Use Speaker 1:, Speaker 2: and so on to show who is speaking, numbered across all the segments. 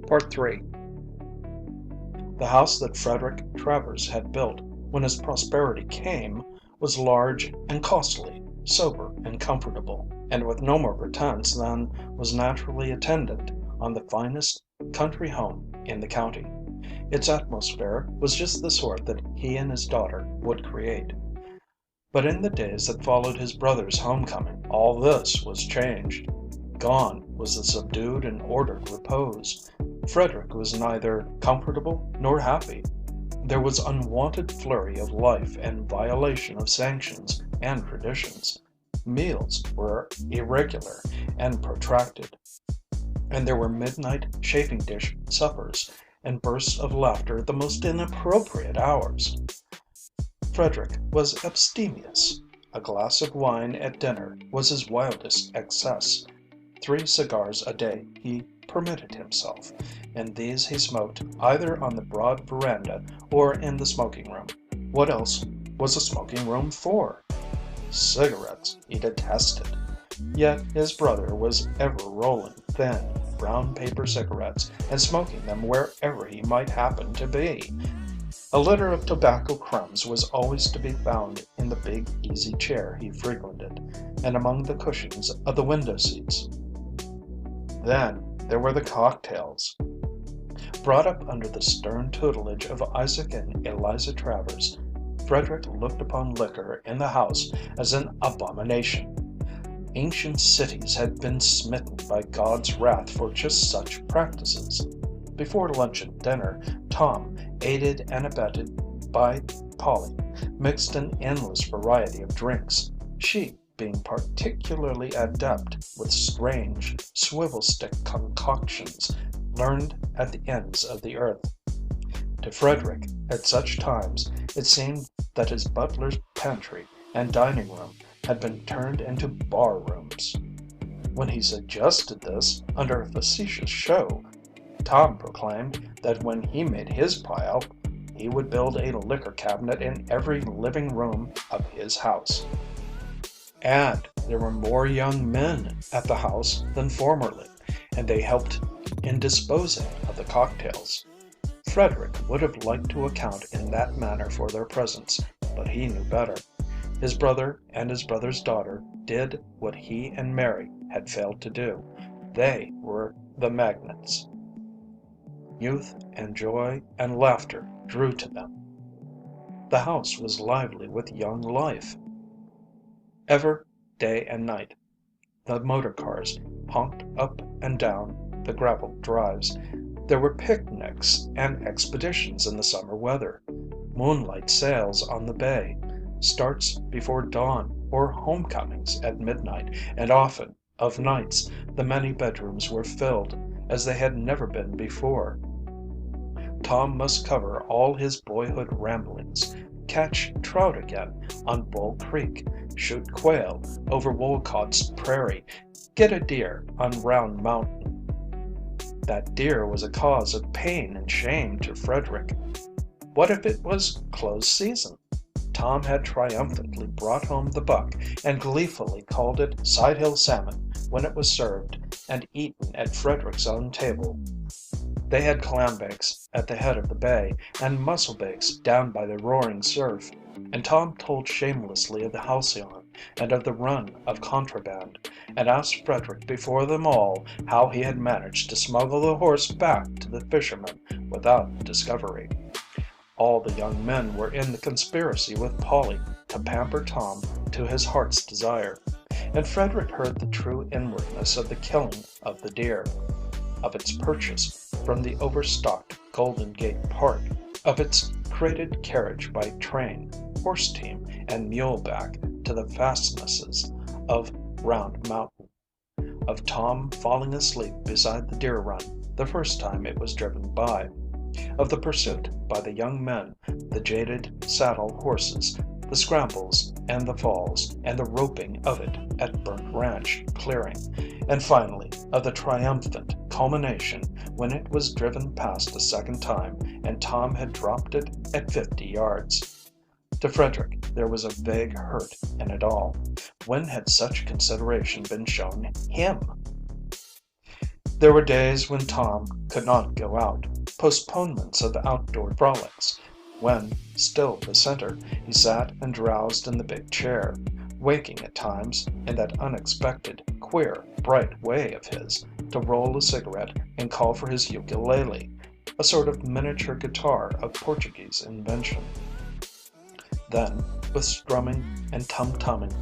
Speaker 1: Part 3. The house that Frederick Travers had built when his prosperity came was large and costly, sober and comfortable, and with no more pretense than was naturally attendant on the finest country home in the county. Its atmosphere was just the sort that he and his daughter would create. But in the days that followed his brother's homecoming, all this was changed. Gone was the subdued and ordered repose. Frederick was neither comfortable nor happy. There was unwonted flurry of life and violation of sanctions and traditions. Meals were irregular and protracted, and there were midnight chafing dish suppers and bursts of laughter at the most inappropriate hours. Frederick was abstemious. A glass of wine at dinner was his wildest excess. 3 cigars a day he permitted himself, and these he smoked either on the broad veranda or in the smoking room. What else was a smoking room for? Cigarettes he detested. Yet his brother was ever rolling thin, brown paper cigarettes and smoking them wherever he might happen to be. A litter of tobacco crumbs was always to be found in the big easy chair he frequented, and among the cushions of the window seats. Then there were the cocktails. Brought up under the stern tutelage of Isaac and Eliza Travers, Frederick looked upon liquor in the house as an abomination. Ancient cities had been smitten by God's wrath for just such practices. Before lunch and dinner, Tom, aided and abetted by Polly, mixed an endless variety of drinks, she being particularly adept with strange swivel stick concoctions learned at the ends of the earth. To Frederick, at such times, it seemed that his butler's pantry and dining room had been turned into bar rooms. When he suggested this under a facetious show, Tom proclaimed that when he made his pile, he would build a liquor cabinet in every living room of his house. And there were more young men at the house than formerly, and they helped in disposing of the cocktails. Frederick would have liked to account in that manner for their presence, but he knew better. His brother and his brother's daughter did what he and Mary had failed to do. They were the magnets. Youth and joy and laughter drew to them. The house was lively with young life. Ever, day and night, the motor cars honked up and down the gravelled drives. There were picnics and expeditions in the summer weather, moonlight sails on the bay, starts before dawn or homecomings at midnight, and often, of nights, the many bedrooms were filled as they had never been before. Tom must cover all his boyhood ramblings, catch trout again on Bull Creek, shoot quail over Wolcott's Prairie, get a deer on Round Mountain. That deer was a cause of pain and shame to Frederick. What if it was close season? Tom had triumphantly brought home the buck and gleefully called it Sidehill salmon when it was served and eaten at Frederick's own table. They had clambakes at the head of the bay and musselbakes down by the roaring surf, and Tom told shamelessly of the halcyon and of the run of contraband, and asked Frederick before them all how he had managed to smuggle the horse back to the fishermen without discovery. All the young men were in the conspiracy with Polly to pamper Tom to his heart's desire, and Frederick heard the true inwardness of the killing of the deer, of its purchase from the overstocked Golden Gate Park, of its crated carriage by train, horse team, and mule back to the fastnesses of Round Mountain, of Tom falling asleep beside the deer run the first time it was driven by, of the pursuit by the young men, the jaded saddle horses, the scrambles and the falls, and the roping of it at Burnt Ranch clearing, and finally of the triumphant culmination when it was driven past a second time and Tom had dropped it at 50 yards. To Frederick there was a vague hurt in it all. When had such consideration been shown him? There were days when Tom could not go out, postponements of outdoor frolics, when, still the center, he sat and drowsed in the big chair, waking at times, in that unexpected, queer, bright way of his, to roll a cigarette and call for his ukulele, a sort of miniature guitar of Portuguese invention. Then, with strumming and tum-tumming,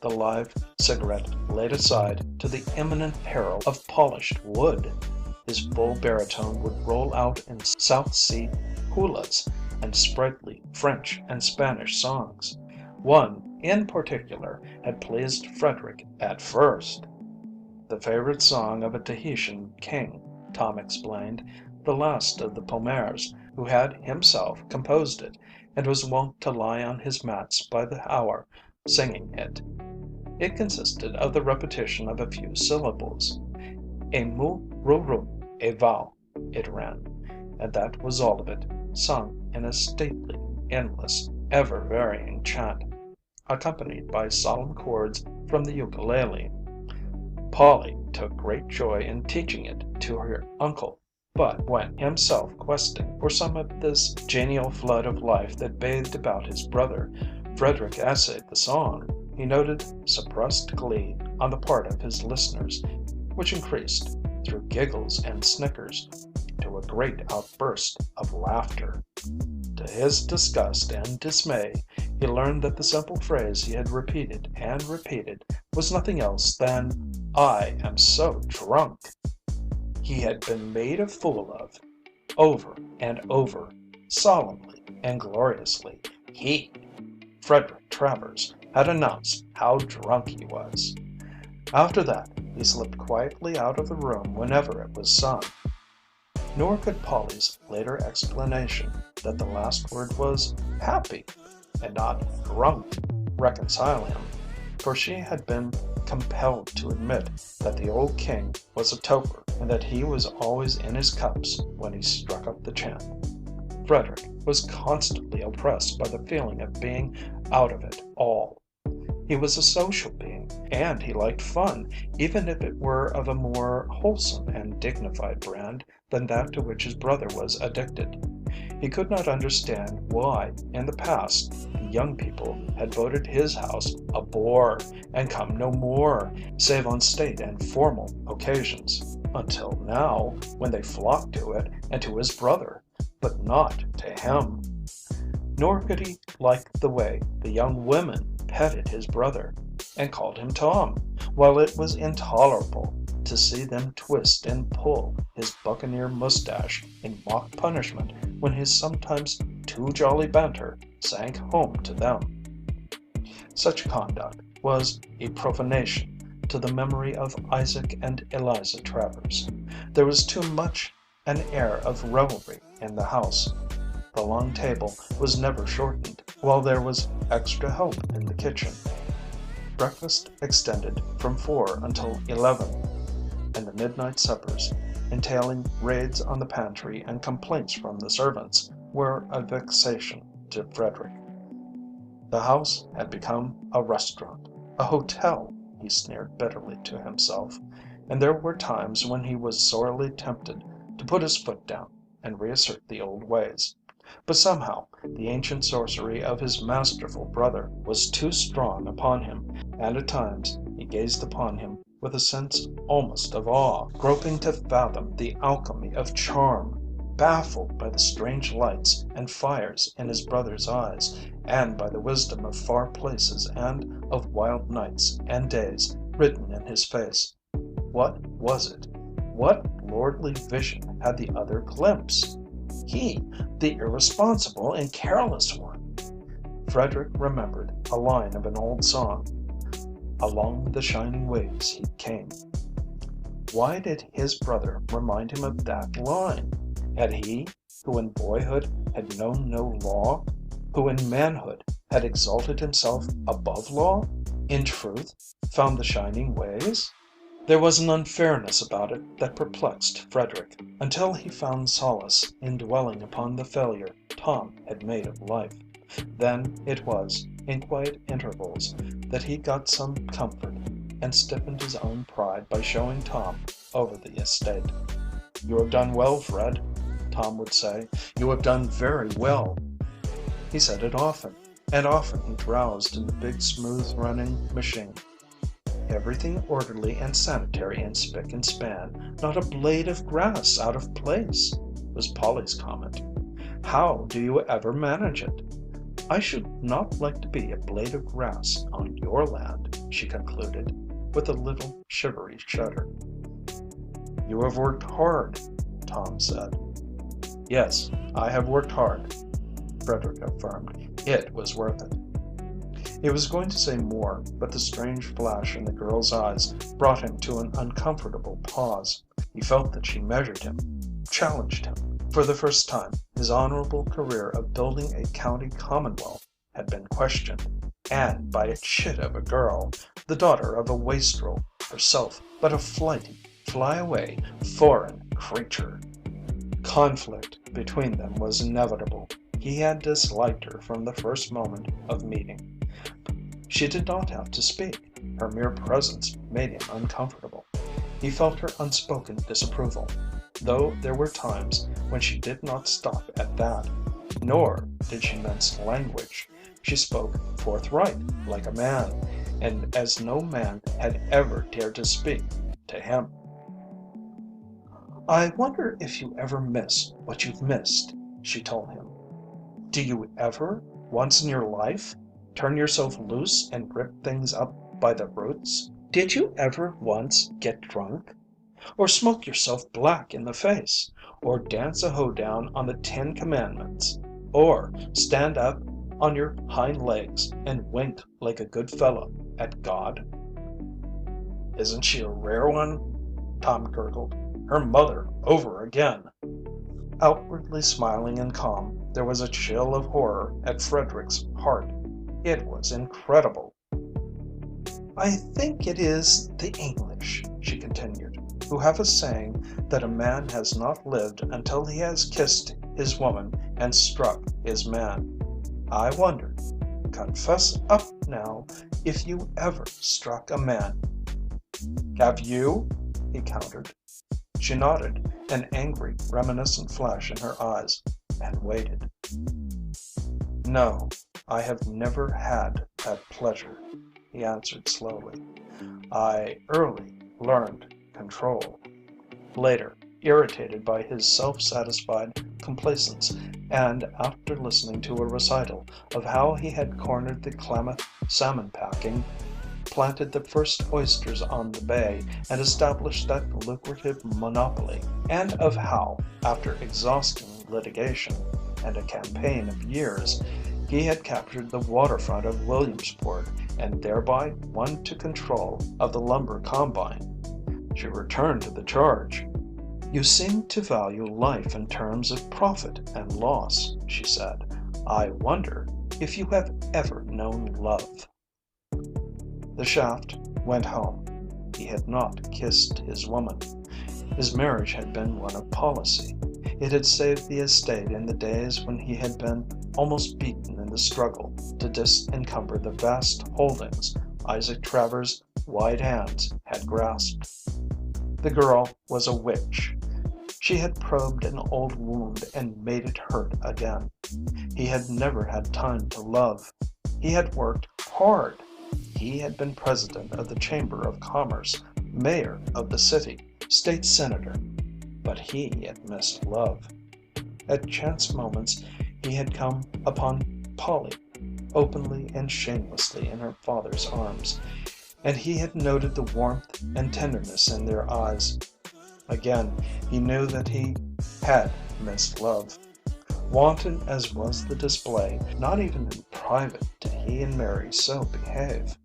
Speaker 1: the live cigarette laid aside to the imminent peril of polished wood, his full baritone would roll out in South Sea hulas and sprightly French and Spanish songs. One, in particular, had pleased Frederick at first. The favorite song of a Tahitian king, Tom explained, the last of the Pomers, who had himself composed it, and was wont to lie on his mats by the hour singing it. It consisted of the repetition of a few syllables. "Et mu ru et val," it ran, and that was all of it, sung in a stately, endless, ever-varying chant, accompanied by solemn chords from the ukulele. Polly took great joy in teaching it to her uncle, but when himself questing for some of this genial flood of life that bathed about his brother, Frederick essayed the song, he noted suppressed glee on the part of his listeners, which increased, through giggles and snickers, to a great outburst of laughter. To his disgust and dismay, he learned that the simple phrase he had repeated and repeated was nothing else than "I am so drunk." He had been made a fool of, over and over, solemnly and gloriously. He, Frederick Travers, had announced how drunk he was. After that, he slipped quietly out of the room whenever it was sung. Nor could Polly's later explanation that the last word was happy and not drunk reconcile him, for she had been compelled to admit that the old king was a toper and that he was always in his cups when he struck up the chant. Frederick was constantly oppressed by the feeling of being out of it all. He was a social being, and he liked fun, even if it were of a more wholesome and dignified brand than that to which his brother was addicted. He could not understand why, in the past, the young people had voted his house a bore and come no more, save on state and formal occasions, until now, when they flocked to it and to his brother, but not to him. Nor could he like the way the young women petted his brother and called him Tom, while it was intolerable to see them twist and pull his buccaneer mustache in mock punishment when his sometimes too jolly banter sank home to them. Such conduct was a profanation to the memory of Isaac and Eliza Travers. There was too much an air of revelry in the house. The long table was never shortened, while there was extra help in the kitchen. Breakfast extended from 4 until 11, and the midnight suppers, entailing raids on the pantry and complaints from the servants, were a vexation to Frederick. The house had become a restaurant, a hotel, he sneered bitterly to himself, and there were times when he was sorely tempted to put his foot down and reassert the old ways. But somehow the ancient sorcery of his masterful brother was too strong upon him, and at times he gazed upon him with a sense almost of awe, groping to fathom the alchemy of charm, baffled by the strange lights and fires in his brother's eyes, and by the wisdom of far places and of wild nights and days written in his face. What was it? What lordly vision had the other glimpsed? He, the irresponsible and careless one. Frederick remembered a line of an old song. Along the shining waves he came. Why did his brother remind him of that line? Had he, who in boyhood had known no law, who in manhood had exalted himself above law, in truth found the shining ways? There was an unfairness about it that perplexed Frederick, until he found solace in dwelling upon the failure Tom had made of life. Then it was, in quiet intervals, that he got some comfort, and stiffened his own pride by showing Tom over the estate. "You have done well, Fred," Tom would say. "You have done very well." He said it often, and often he drowsed in the big smooth running machine. "Everything orderly and sanitary and spick and span, not a blade of grass out of place," was Polly's comment. "How do you ever manage it? I should not like to be a blade of grass on your land," she concluded, with a little shivery shudder. "You have worked hard," Tom said. "Yes, I have worked hard," Frederick affirmed. "It was worth it." He was going to say more, but the strange flash in the girl's eyes brought him to an uncomfortable pause. He felt that she measured him, challenged him. For the first time, his honorable career of building a county commonwealth had been questioned, and by a chit of a girl, the daughter of a wastrel, herself but a flighty, fly-away, foreign creature. Conflict between them was inevitable. He had disliked her from the first moment of meeting. She did not have to speak. Her mere presence made him uncomfortable. He felt her unspoken disapproval, though there were times when she did not stop at that. Nor did she mince language. She spoke forthright, like a man, and as no man had ever dared to speak to him. "I wonder if you ever miss what you've missed," she told him. "Do you ever, once in your life, turn yourself loose and rip things up by the roots? Did you ever once get drunk? Or smoke yourself black in the face? Or dance a hoedown on the 10 Commandments? Or stand up on your hind legs and wink like a good fellow at God?" "Isn't she a rare one?" Tom gurgled. "Her mother over again." Outwardly smiling and calm, there was a chill of horror at Frederick's heart. It was incredible. "I think it is the English," she continued, "who have a saying that a man has not lived until he has kissed his woman and struck his man. I wonder, confess up now, if you ever struck a man." "Have you?" he countered. She nodded, an angry, reminiscent flash in her eyes, and waited. "No, I have never had that pleasure," he answered slowly. "I early learned control." Later, irritated by his self-satisfied complacence, and after listening to a recital of how he had cornered the Klamath salmon packing, planted the first oysters on the bay, and established that lucrative monopoly, and of how, after exhausting litigation and a campaign of years, he had captured the waterfront of Williamsport and thereby won to control of the lumber combine, she returned to the charge. "You seem to value life in terms of profit and loss," she said. "I wonder if you have ever known love." The shaft went home. He had not kissed his woman. His marriage had been one of policy. It had saved the estate in the days when he had been almost beaten in the struggle to disencumber the vast holdings Isaac Travers' wide hands had grasped. The girl was a witch. She had probed an old wound and made it hurt again. He had never had time to love. He had worked hard. He had been president of the Chamber of Commerce, mayor of the city, state senator, but he had missed love. At chance moments he had come upon Polly, openly and shamelessly in her father's arms, and he had noted the warmth and tenderness in their eyes. Again, he knew that he had missed love. Wanton as was the display, not even in private did he and Mary so behave.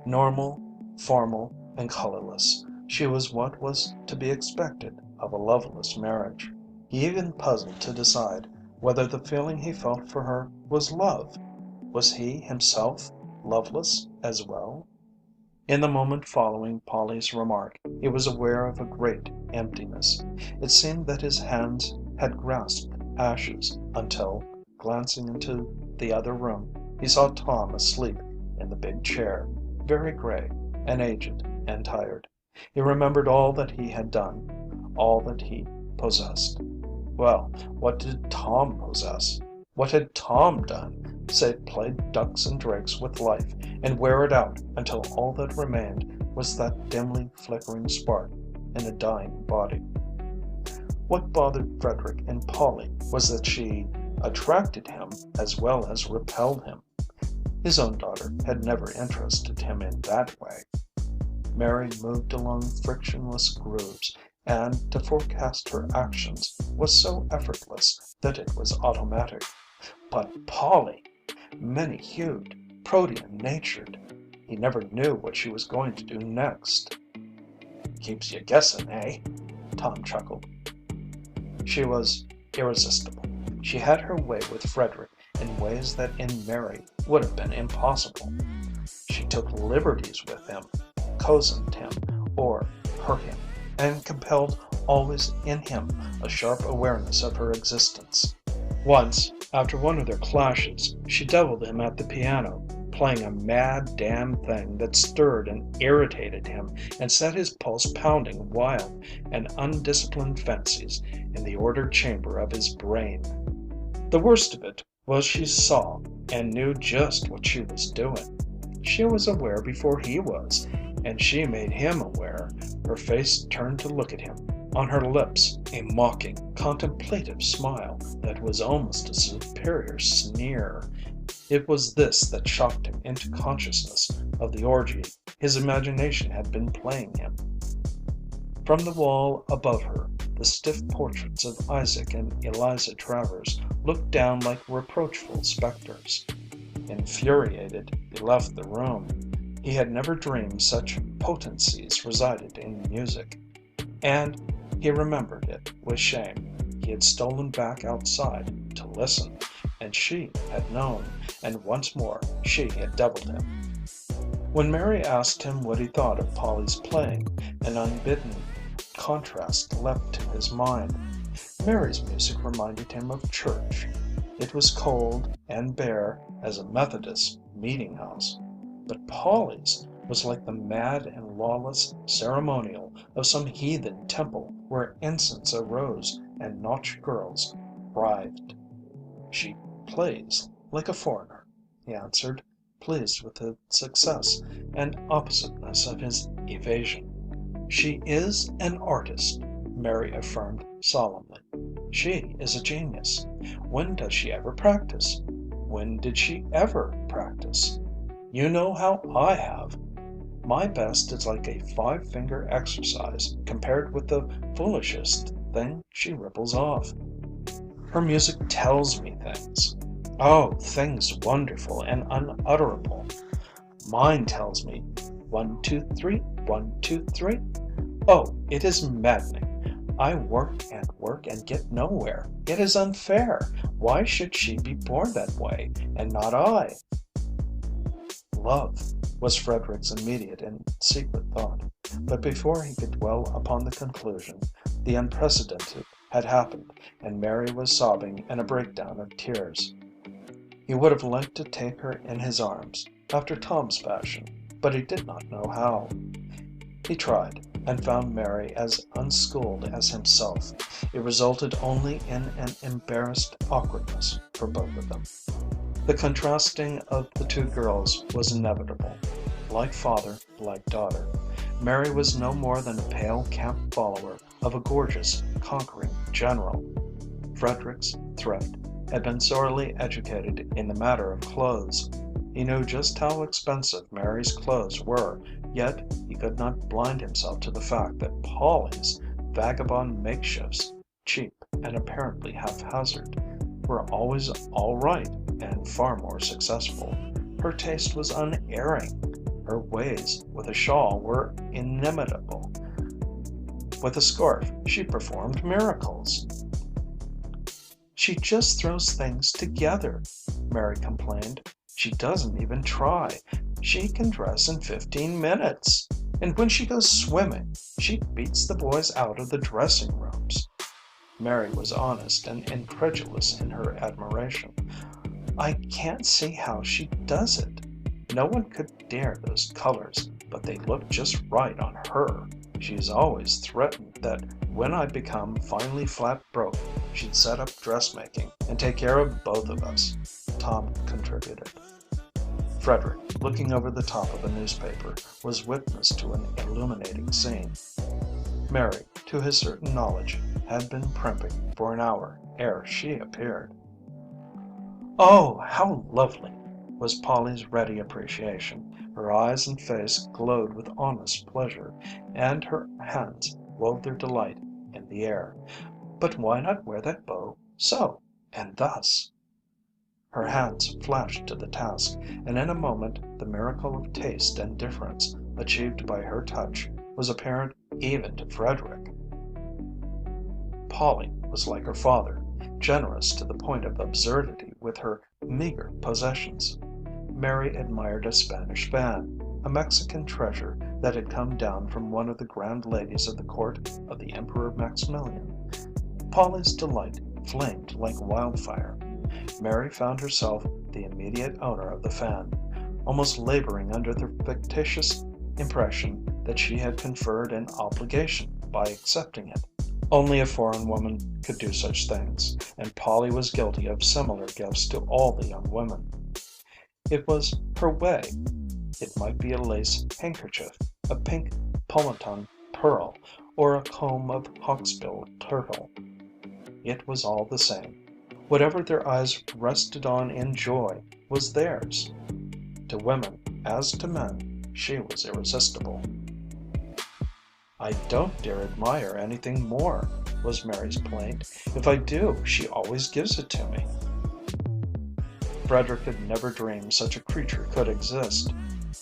Speaker 1: Normal, formal, and colorless, she was what was to be expected of a loveless marriage. He even puzzled to decide whether the feeling he felt for her was love. Was he himself loveless as well? In the moment following Polly's remark, he was aware of a great emptiness. It seemed that his hands had grasped ashes until, glancing into the other room, he saw Tom asleep in the big chair, very gray and aged and tired. He remembered all that he had done, all that he possessed. Well, what did Tom possess? What had Tom done save play ducks and drakes with life and wear it out until all that remained was that dimly flickering spark in a dying body? What bothered Frederick in Polly was that she attracted him as well as repelled him. His own daughter had never interested him in that way. Mary moved along frictionless grooves, and to forecast her actions was so effortless that it was automatic. But Polly, many-hued, protean-natured, he never knew what she was going to do next. "Keeps you guessing, eh?" Tom chuckled. She was irresistible. She had her way with Frederick in ways that in Mary would have been impossible. She took liberties with him, cozened him, or hurt him, and compelled always in him a sharp awareness of her existence. Once, after one of their clashes, she deviled him at the piano, playing a mad damn thing that stirred and irritated him and set his pulse pounding wild and undisciplined fancies in the ordered chamber of his brain. The worst of it was she saw and knew just what she was doing. She was aware before he was, and she made him aware. Her face turned to look at him, on her lips a mocking, contemplative smile that was almost a superior sneer. It was this that shocked him into consciousness of the orgy his imagination had been playing him. From the wall above her, the stiff portraits of Isaac and Eliza Travers looked down like reproachful specters. Infuriated, he left the room. He had never dreamed such potencies resided in music. And he remembered it with shame. He had stolen back outside to listen, and she had known, and once more she had deviled him. When Mary asked him what he thought of Polly's playing, an unbidden contrast leapt to his mind. Mary's music reminded him of church. It was cold and bare as a Methodist meeting house. But Polly's was like the mad and lawless ceremonial of some heathen temple where incense arose and nautch girls writhed. "She plays like a foreigner," he answered, pleased with the success and oppositeness of his evasion. "She is an artist," Mary affirmed solemnly. "She is a genius. When does she ever practice? When did she ever practice? You know how I have. My best is like a five-finger exercise compared with the foolishest thing she ripples off. Her music tells me things. Oh, things wonderful and unutterable. Mine tells me 1, 2, 3, 1, 2, 3. Oh, it is maddening. I work and get nowhere. It is unfair. Why should she be born that way and not I?" Love was Frederick's immediate and secret thought, but before he could dwell upon the conclusion, the unprecedented had happened, and Mary was sobbing in a breakdown of tears. He would have liked to take her in his arms, after Tom's fashion, but he did not know how. He tried, and found Mary as unschooled as himself. It resulted only in an embarrassed awkwardness for both of them. The contrasting of the two girls was inevitable. Like father, like daughter, Mary was no more than a pale camp follower of a gorgeous, conquering general. Frederick's thread had been sorely educated in the matter of clothes. He knew just how expensive Mary's clothes were, yet he could not blind himself to the fact that Polly's vagabond makeshifts, cheap and apparently haphazard, were always all right and far more successful. Her taste was unerring. Her ways with a shawl were inimitable. With a scarf she performed miracles. "She just throws things together," Mary complained. "She doesn't even try. She can dress in 15 minutes. And when she goes swimming, she beats the boys out of the dressing rooms." Mary was honest and incredulous in her admiration. "I can't see how she does it." No one could dare those colors, but they looked just right on her. She's always threatened that when I become finally flat broke, she'd set up dressmaking and take care of both of us," Tom contributed. Frederick, looking over the top of a newspaper, was witness to an illuminating scene. Mary, to his certain knowledge, had been primping for an hour ere she appeared. "Oh, how lovely!" was Polly's ready appreciation. Her eyes and face glowed with honest pleasure, and her hands wove their delight in the air. "But why not wear that bow so, and thus?" Her hands flashed to the task, and in a moment the miracle of taste and difference achieved by her touch was apparent even to Frederick. Polly was like her father, generous to the point of absurdity with her meager possessions. Mary admired a Spanish fan, a Mexican treasure that had come down from one of the grand ladies of the court of the Emperor Maximilian. Polly's delight flamed like wildfire. Mary found herself the immediate owner of the fan, almost laboring under the fictitious impression that she had conferred an obligation by accepting it. Only a foreign woman could do such things, and Polly was guilty of similar gifts to all the young women. It was her way. It might be a lace handkerchief, a pink pomatum pearl, or a comb of hawksbill turtle. It was all the same. Whatever their eyes rested on in joy was theirs. To women, as to men, she was irresistible. "I don't dare admire anything more," was Mary's plaint. "If I do, she always gives it to me." Frederick had never dreamed such a creature could exist.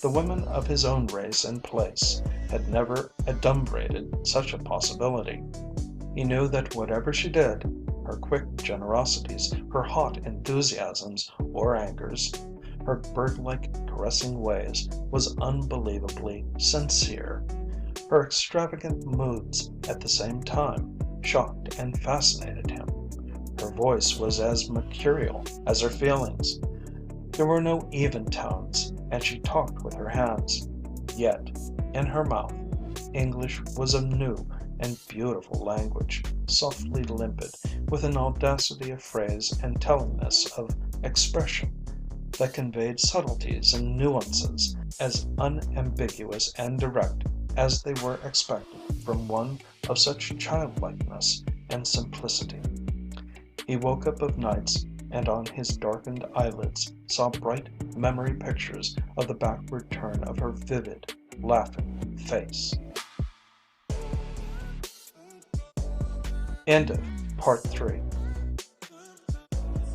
Speaker 1: The women of his own race and place had never adumbrated such a possibility. He knew that whatever she did, her quick generosities, her hot enthusiasms or angers, her bird-like caressing ways, was unbelievably sincere. Her extravagant moods at the same time shocked and fascinated him. Her voice was as mercurial as her feelings. There were no even tones, and she talked with her hands. Yet, in her mouth, English was a new and beautiful language, softly limpid, with an audacity of phrase and tellingness of expression that conveyed subtleties and nuances as unambiguous and direct as they were expected from one of such childlikeness and simplicity. He woke up of nights and on his darkened eyelids saw bright memory pictures of the backward turn of her vivid, laughing face. End of Part 3.